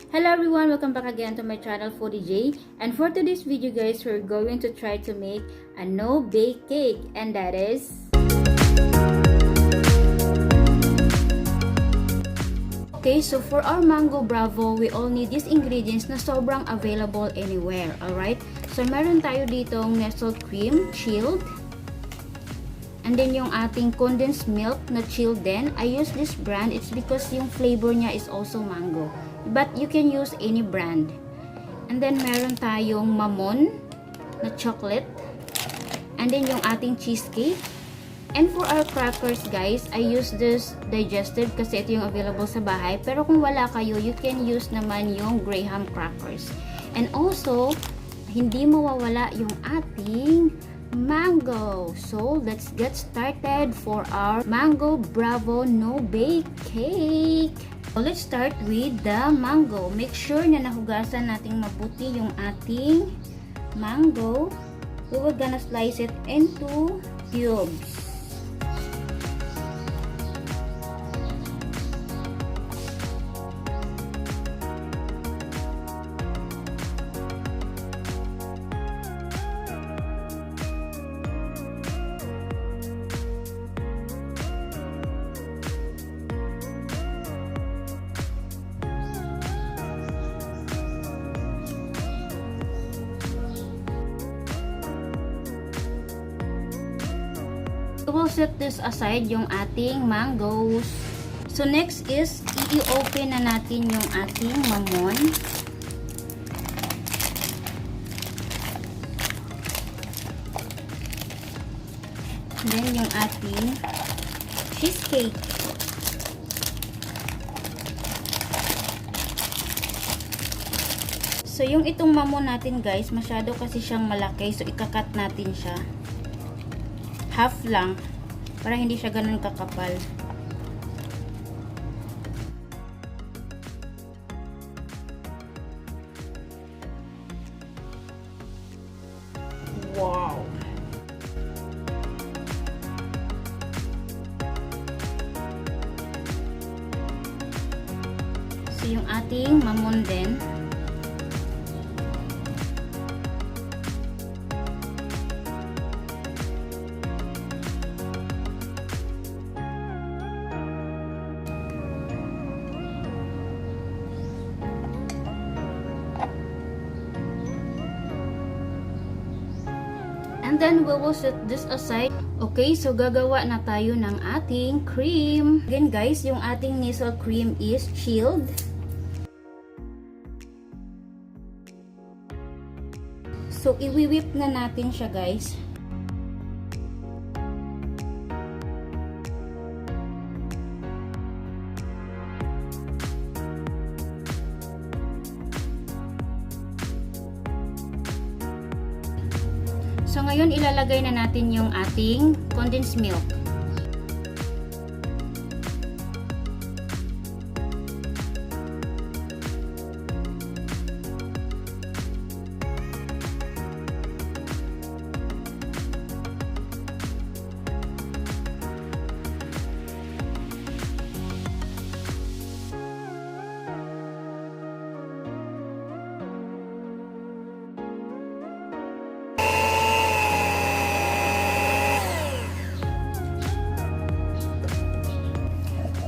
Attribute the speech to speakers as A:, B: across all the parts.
A: Hello everyone, welcome back again to my channel Foodie J. And for today's video guys, we're going to try to make a no-bake cake, and that is okay. So for our mango bravo, we all need these ingredients na sobrang available anywhere. Alright, so meron tayo ditong nestled cream, chilled. And then yung ating condensed milk na chilled din. I use this brand, it's because yung flavor niya is also mango. But you can use any brand. And then meron tayong mamon na chocolate. And then yung ating cheesecake. And for our crackers guys, I use this digestive kasi ito yung available sa bahay. Pero kung wala kayo, you can use naman yung Graham crackers. And also, hindi mawawala yung ating mango. So let's get started for our mango bravo no bake cake. So let's start with the mango. Make sure na nahugasan nating mabuti yung ating mango. We will gonna slice it into cubes. We'll set this aside yung ating mangoes. So next is i-open na natin yung ating mamon. Then yung ating cheesecake. So yung itong mamon natin guys, masyado kasi siyang malaki, so ikakat natin siya. Half lang para hindi siya ganun kakapal. Wow. So yung ating mamon din. And then we will set this aside. Okay, so gagawa na tayo ng ating cream. Again guys, yung ating nestled cream is chilled. So i-whip na natin siya guys. So ngayon ilalagay na natin yung ating condensed milk.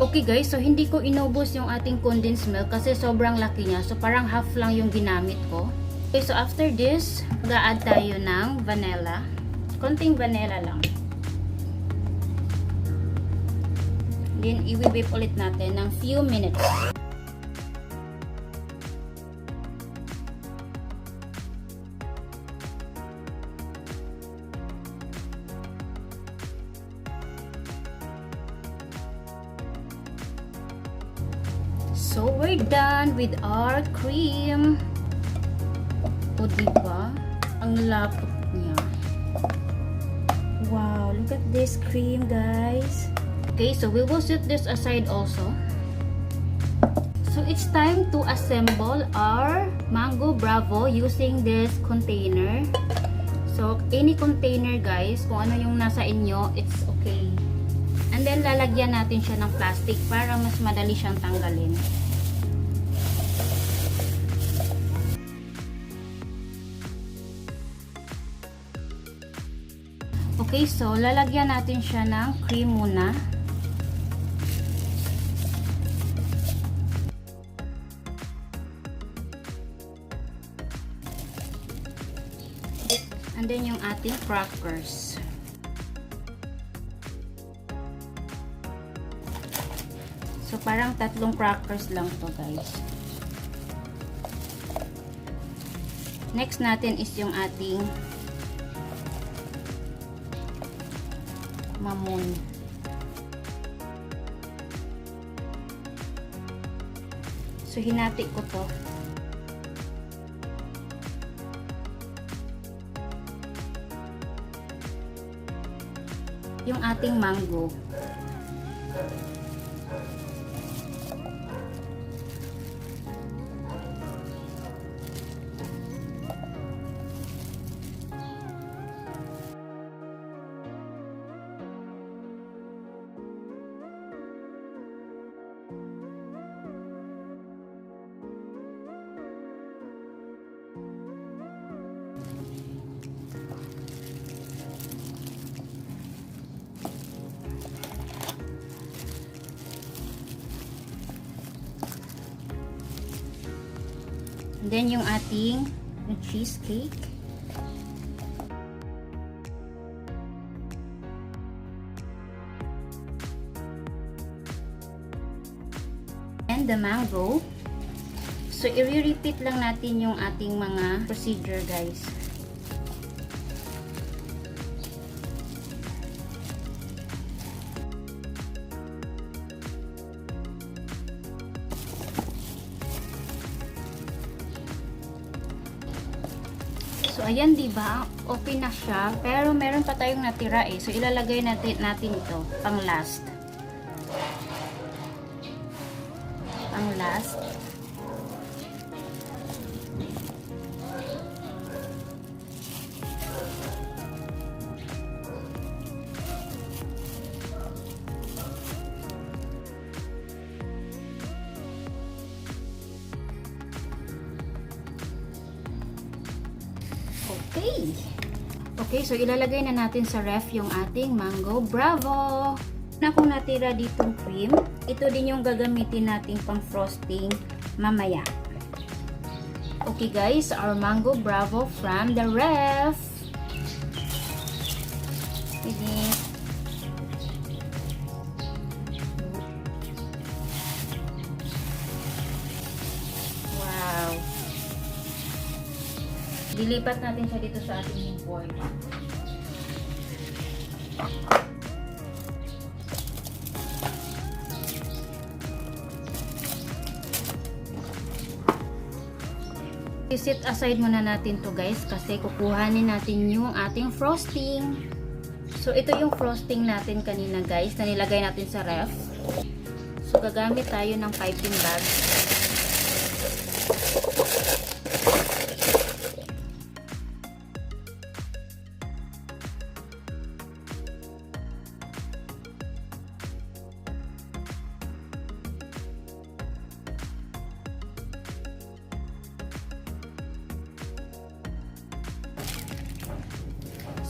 A: Okay guys, so hindi ko inubos yung ating condensed milk kasi sobrang laki niya. So parang half lang yung ginamit ko. Okay, so after this, mag-a-add tayo ng vanilla. Konting vanilla lang. Then i-whip ulit natin ng few minutes. So, we're done with our cream. O, diba? Ang lapot niya. Wow, look at this cream, guys. Okay, so we will set this aside also. So, it's time to assemble our mango bravo using this container. So, any container, guys, kung ano yung nasa inyo, it's okay. And then, lalagyan natin siya ng plastic para mas madali siyang tanggalin. Okay, so lalagyan natin siya ng cream muna. And then yung ating crackers. So parang 3 crackers lang to, guys. Next natin is yung ating mamon. So hinati ko to. Yung ating mango. And then yung ating cheesecake. And the mango. So i-repeat lang natin yung ating mga procedure, guys. So, ayan, diba? Okay na siya. Pero, meron pa tayong natira eh. So, ilalagay natin ito. Pang last. Pang last. Okay. Okay, so ilalagay na natin sa ref yung ating Mango Bravo. Na kung natira ditong cream, ito din yung gagamitin natin pang frosting mamaya. Okay guys, our Mango Bravo from the ref. Finish. Wow. Dilipat natin siya dito sa ating board. I-set aside muna natin to guys kasi kukuhanin natin yung ating frosting. So ito yung frosting natin kanina guys na nilagay natin sa ref. So gagamit tayo ng piping bag.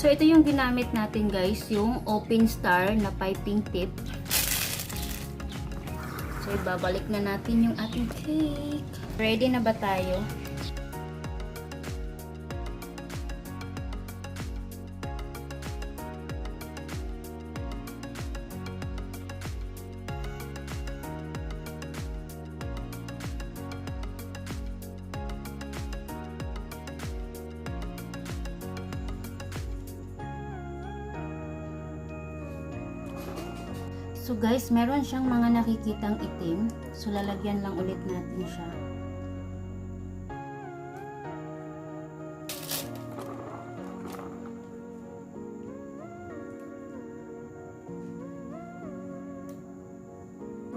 A: So, ito yung ginamit natin guys, yung open star na piping tip. So, ibabalik na natin yung ating cake. Ready na ba tayo? So guys, meron siyang mga nakikitang itim. So lalagyan lang ulit natin siya.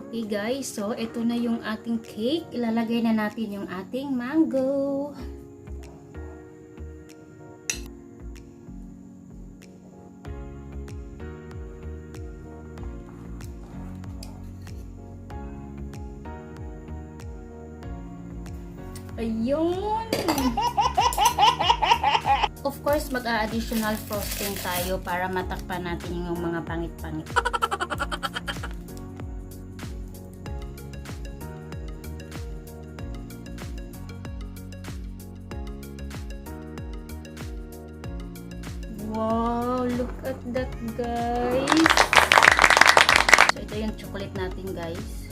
A: Okay guys, so ito na yung ating cake. Ilalagay na natin yung ating mango. Ayun! Of course, mag-additional frosting tayo para matakpan natin yung mga pangit-pangit. Wow, look at that, guys. So, ito yung chocolate natin, guys.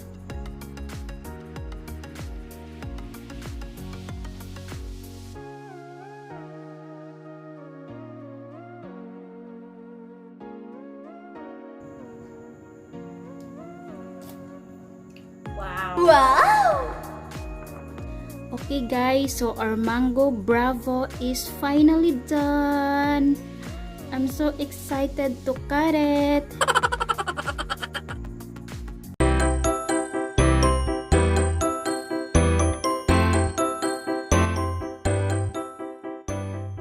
A: Wow!
B: Wow!
A: Okay guys, so our mango bravo is finally done. I'm so excited to cut it.